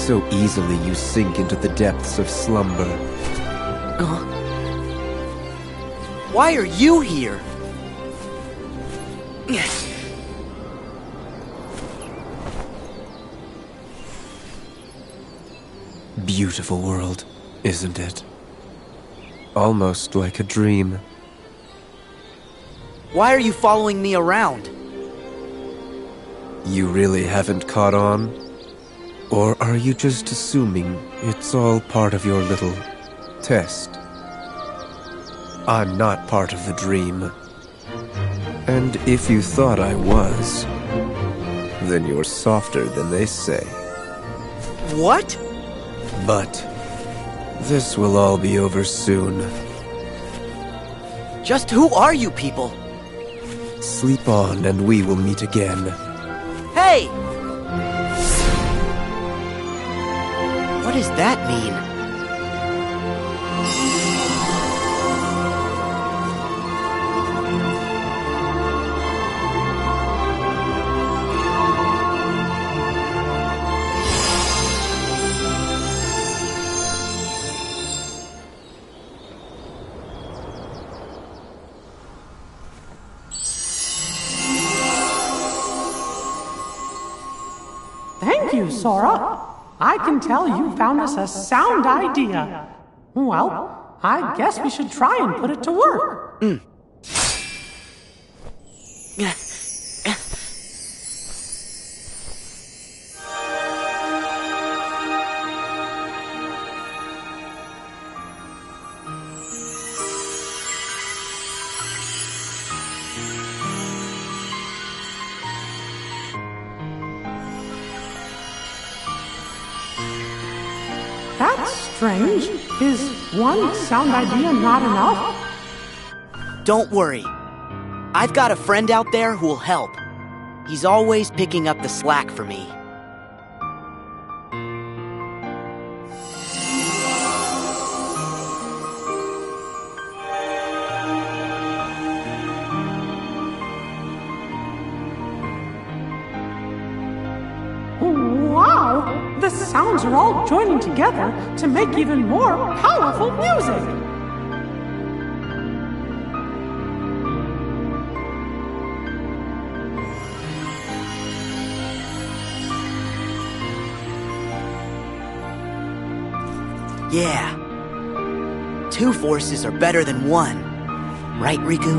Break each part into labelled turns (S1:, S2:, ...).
S1: So easily you sink into the depths of slumber.
S2: Why are you here?
S1: Beautiful world, isn't it? Almost like a dream.
S2: Why are you following me around?
S1: You really haven't caught on? Or are you just assuming it's all part of your little test? I'm not part of the dream. And if you thought I was, then you're softer than they say.
S2: What?
S1: But this will all be over soon.
S2: Just who are you people?
S1: Sleep on and we will meet again.
S2: Hey! What does that mean?
S3: Thank you, Sora. I can tell you found us a sound idea. Well, I guess we should try and put it to work. That's strange. Is one sound idea not enough?
S2: Don't worry. I've got a friend out there who will help. He's always picking up the slack for me.
S3: sounds are all joining together to make even more powerful music.
S2: Yeah. Two forces are better than one. Right, Riku?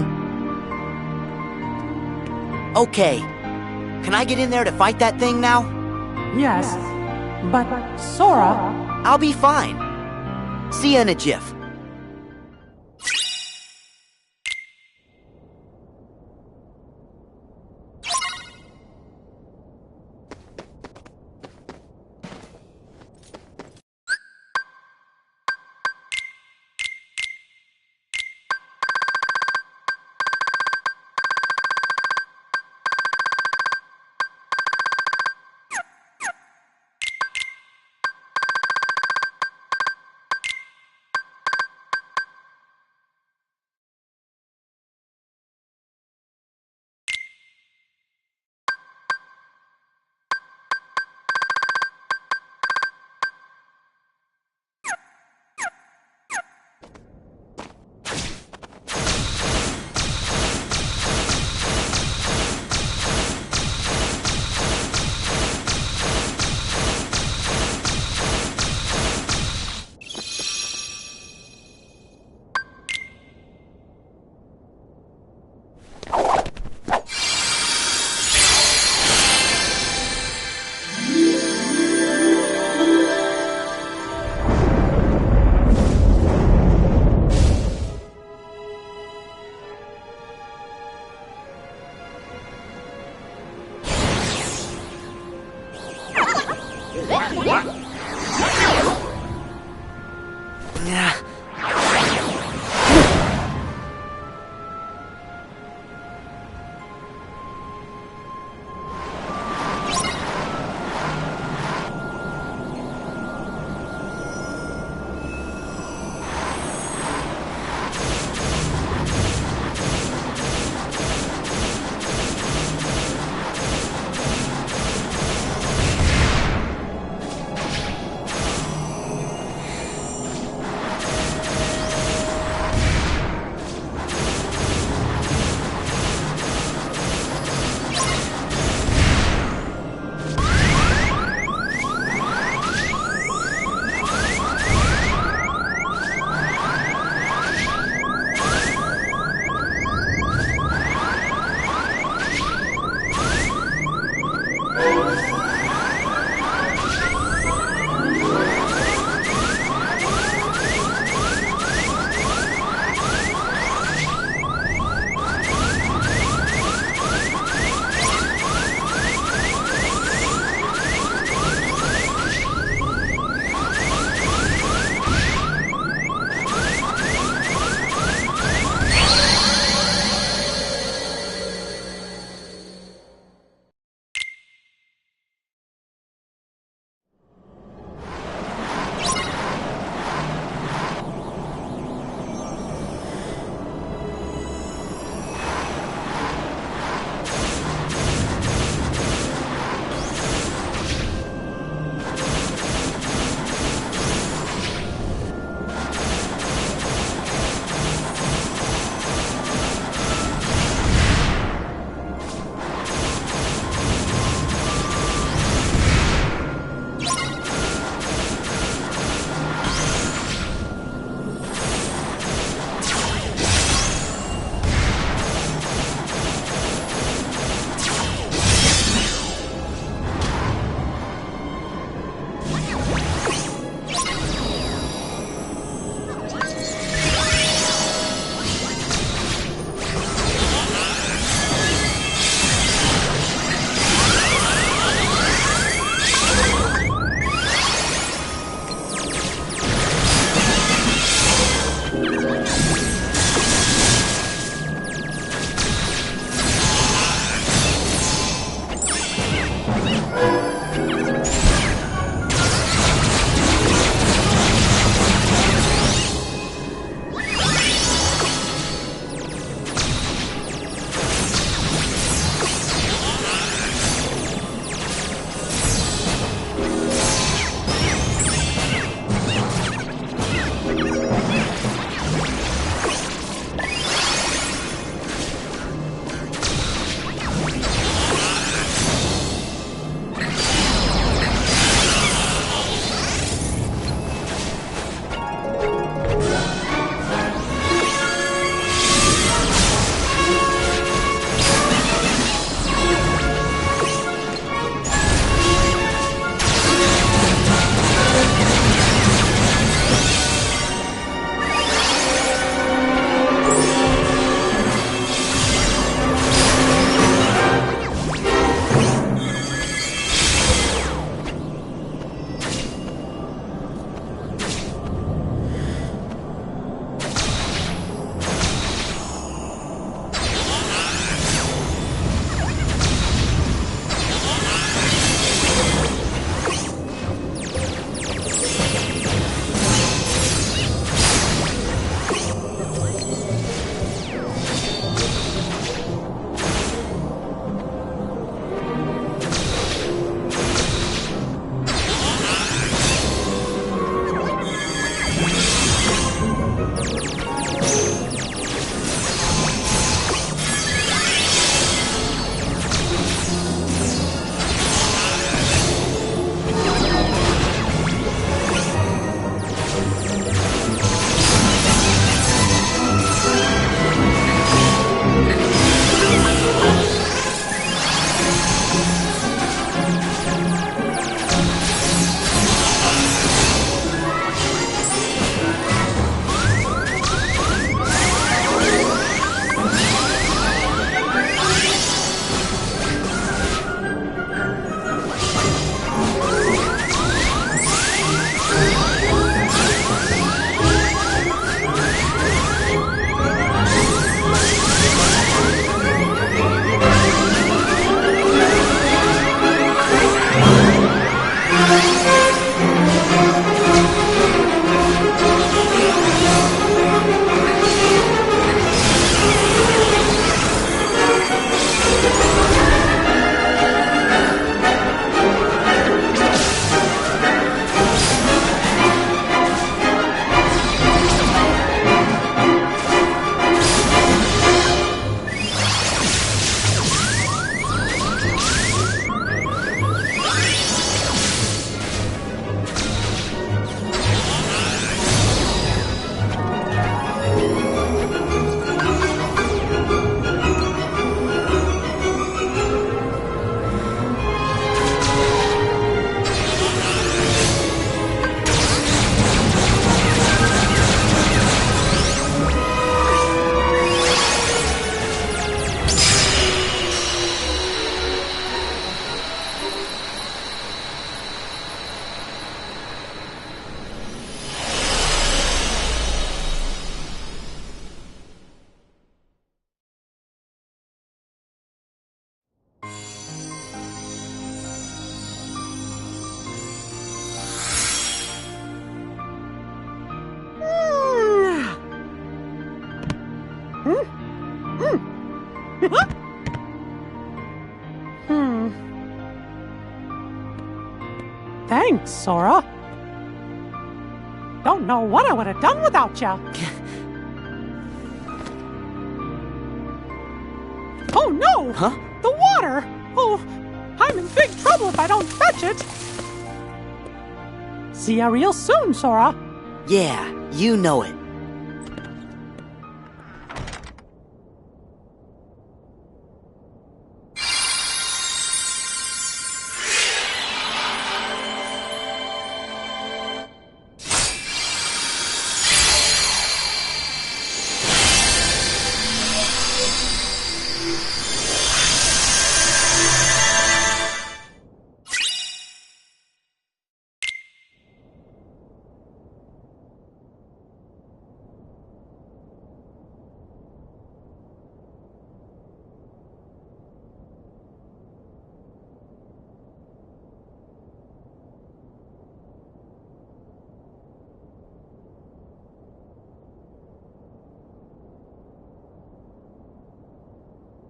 S2: Okay. Can I get in there to fight that thing now?
S3: Yes, but Sora...
S2: I'll be fine. See ya in a jiff.
S3: Thanks, Sora. Don't know what I would have done without ya. Oh no!
S2: Huh?
S3: The water! Oh, I'm in big trouble if I don't fetch it. See ya real soon, Sora.
S2: Yeah, you know it.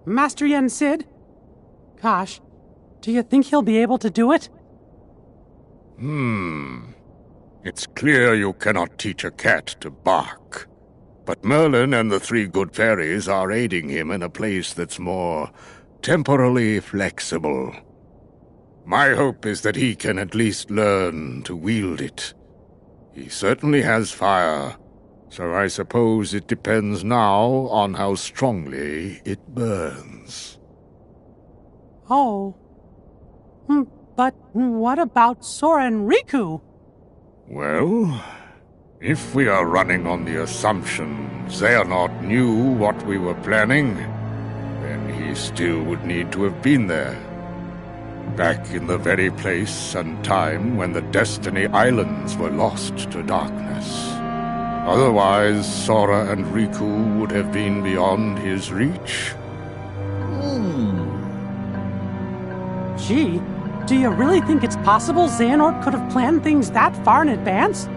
S3: Master Yen Sid? Gosh, do you think he'll be able to do it?
S4: It's clear you cannot teach a cat to bark. But Merlin and the three good fairies are aiding him in a place that's more temporally flexible. My hope is that he can at least learn to wield it. He certainly has fire, so I suppose it depends now on how strongly it burns.
S3: Oh. But what about Sora and Riku?
S4: Well, if we are running on the assumption Xehanort knew what we were planning, then he still would need to have been there. Back in the very place and time when the Destiny Islands were lost to darkness. Otherwise, Sora and Riku would have been beyond his reach.
S3: Gee, do you really think it's possible Xehanort could have planned things that far in advance?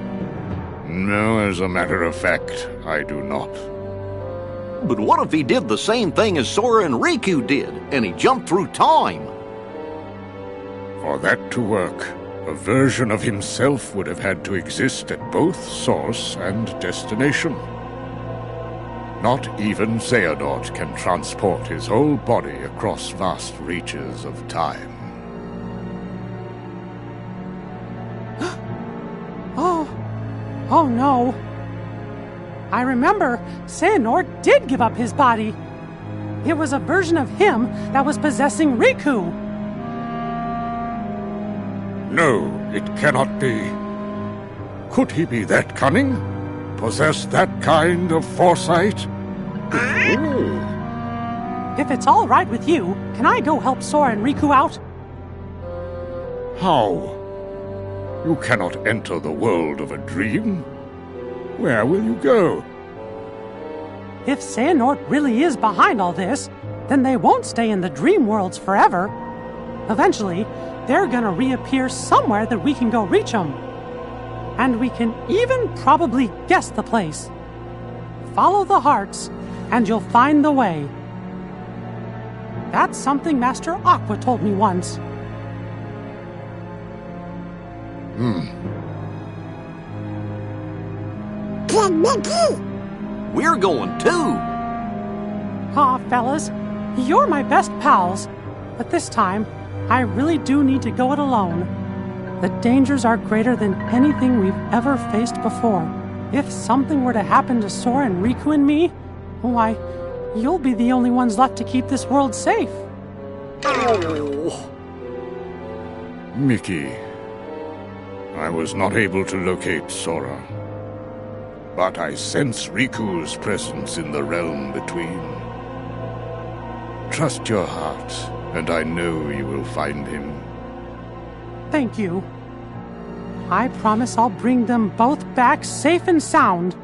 S4: No, as a matter of fact, I do not.
S5: But what if he did the same thing as Sora and Riku did, and he jumped through time?
S4: For that to work, a version of himself would have had to exist at both source and destination. Not even Xehanort can transport his whole body across vast reaches of time.
S3: Oh no. I remember Xehanort did give up his body. It was a version of him that was possessing Riku.
S4: No, it cannot be. Could he be that cunning? Possess that kind of foresight?
S3: If it's all right with you, can I go help Sora and Riku out?
S4: How? You cannot enter the world of a dream. Where will you go?
S3: If Xehanort really is behind all this, then they won't stay in the dream worlds forever. Eventually, they're gonna reappear somewhere that we can go reach them. And we can even probably guess the place. Follow the hearts, and you'll find the way. That's something Master Aqua told me once.
S5: We're going too.
S3: Aw, fellas, you're my best pals. But this time, I really do need to go it alone. The dangers are greater than anything we've ever faced before. If something were to happen to Sora and Riku and me, why, you'll be the only ones left to keep this world safe.
S4: Mickey, I was not able to locate Sora. But I sense Riku's presence in the realm between. Trust your heart, and I know you will find him.
S3: Thank you. I promise I'll bring them both back safe and sound.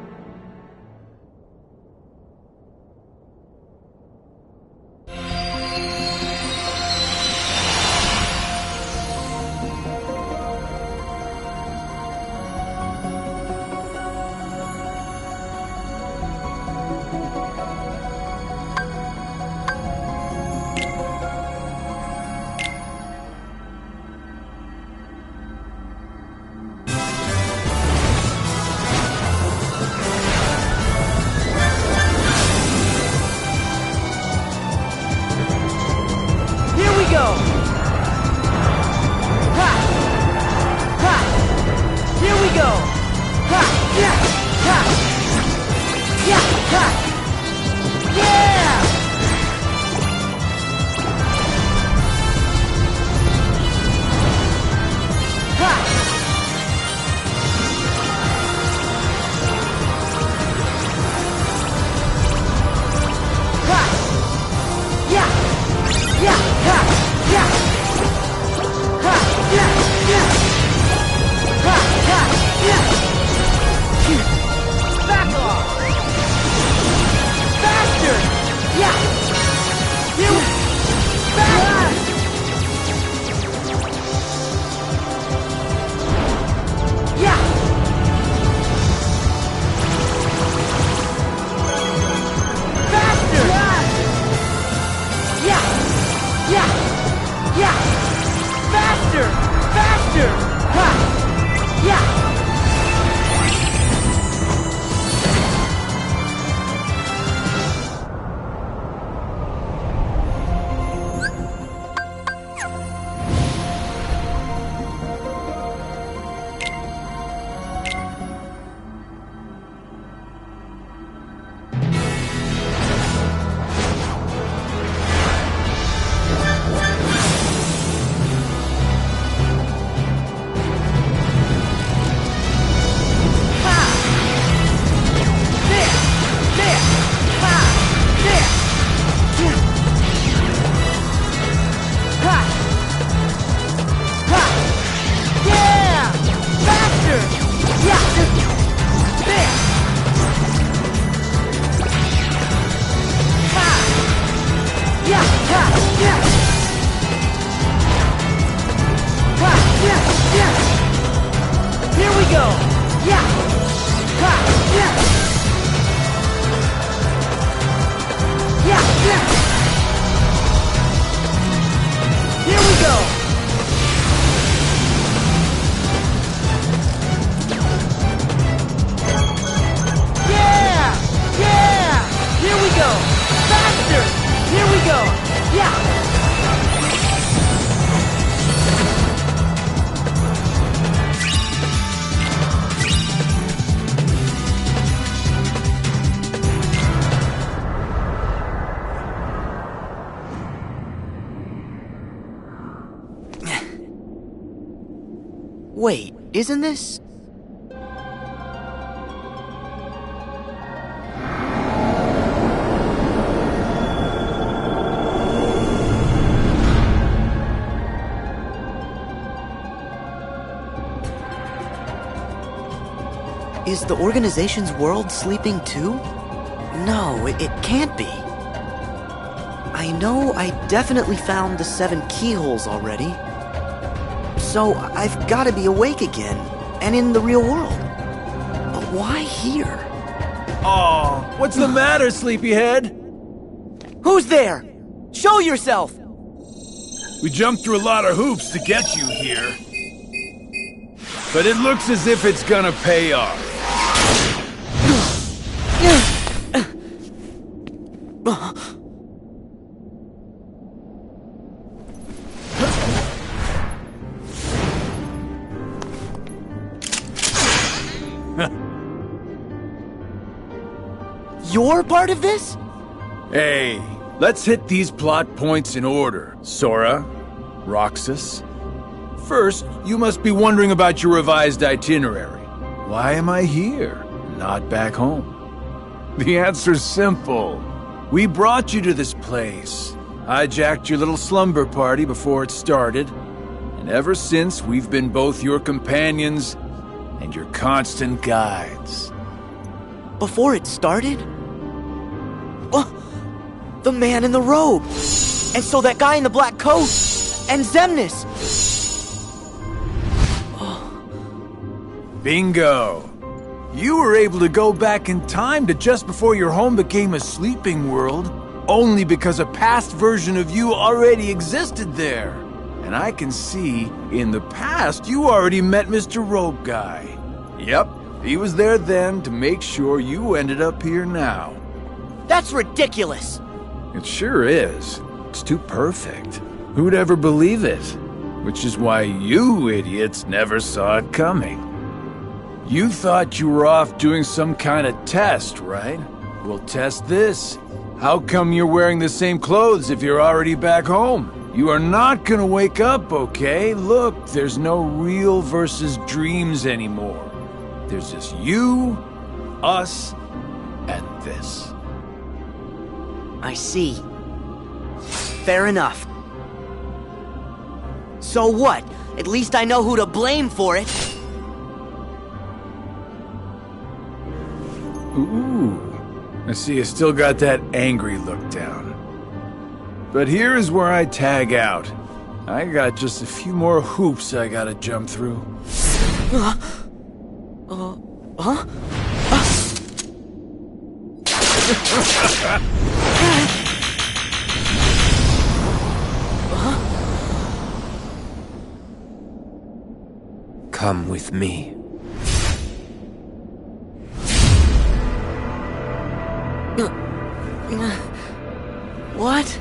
S2: Wait, isn't this... Is the organization's world sleeping too? No, it can't be. I know I definitely found the 7 keyholes already. So I've got to be awake again, and in the real world. But why here?
S6: Aw, what's the matter, sleepyhead?
S2: Who's there? Show yourself!
S6: We jumped through a lot of hoops to get you here. But it looks as if it's gonna pay off.
S2: You're part of this?
S6: Hey, let's hit these plot points in order. Sora, Roxas. First, you must be wondering about your revised itinerary. Why am I here, not back home? The answer's simple. We brought you to this place, hijacked your little slumber party before it started, and ever since we've been both your companions and your constant guides.
S2: Before it started? Oh, the man in the robe! And so that guy in the black coat! And Xemnas!
S6: Bingo! You were able to go back in time to just before your home became a sleeping world, only because a past version of you already existed there. And I can see, in the past, you already met Mr. Robe Guy. Yep, he was there then to make sure you ended up here now.
S2: That's ridiculous!
S6: It sure is. It's too perfect. Who'd ever believe it? Which is why you idiots never saw it coming. You thought you were off doing some kind of test, right? We'll test this. How come you're wearing the same clothes if you're already back home? You are not gonna wake up, okay? Look, there's no real versus dreams anymore. There's just you, us, and this.
S2: I see. Fair enough. So what? At least I know who to blame for it.
S6: Ooh, I see you still got that angry look down. But here is where I tag out. I got just a few more hoops I gotta jump through.
S2: Huh?
S1: Come with me.
S2: What?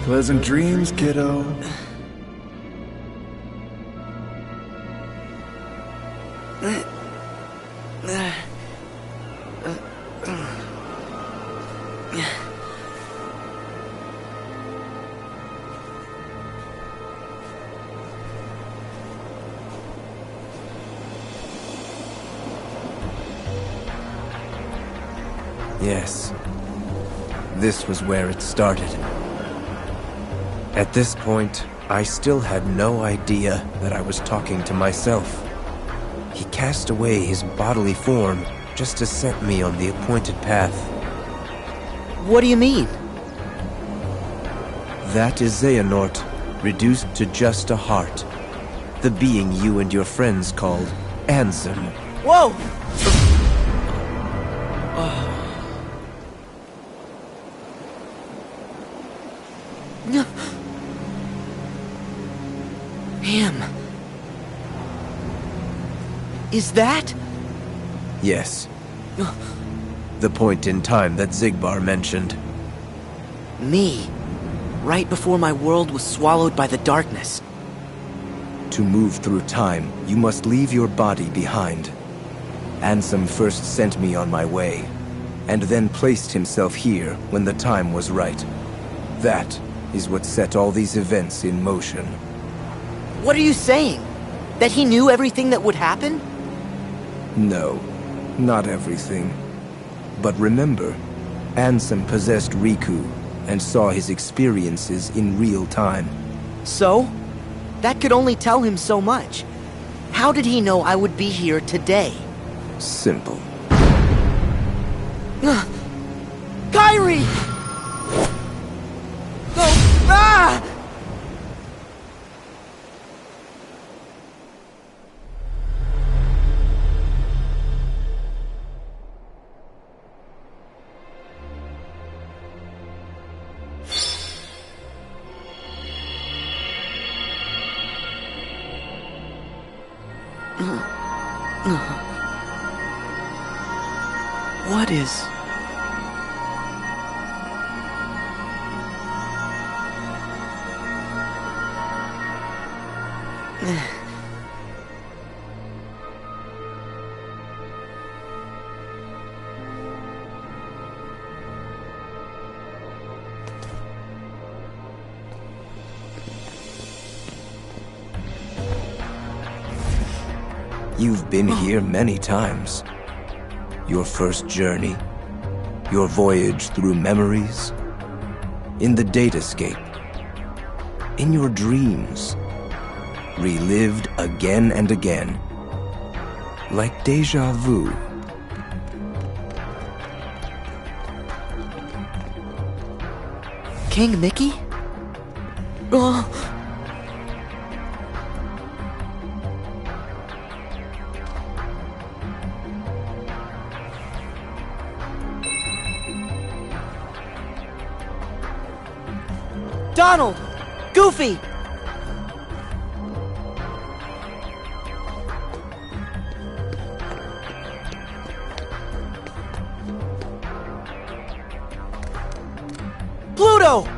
S6: Pleasant dreams, kiddo.
S1: Yes. This was where it started. At this point, I still had no idea that I was talking to myself. He cast away his bodily form just to set me on the appointed path.
S2: What do you mean?
S1: That is Xehanort, reduced to just a heart. The being you and your friends called Ansem.
S2: Whoa! Him. Is that?
S1: Yes. The point in time that Xigbar mentioned.
S2: Me. Right before my world was swallowed by the darkness.
S1: To move through time, you must leave your body behind. Ansem first sent me on my way. and then placed himself here when the time was right. That is what set all these events in motion.
S2: What are you saying? That he knew everything that would happen?
S1: No, not everything. But remember, Ansem possessed Riku and saw his experiences in real time.
S2: So? That could only tell him so much. How did he know I would be here today?
S1: Simple.
S2: Kairi! No! Ah! What is...
S1: You've been here many times. Your first journey, your voyage through memories, in the datascape, in your dreams, relived again and again, like deja vu.
S2: King Mickey? Oh... Donald! Goofy! Pluto!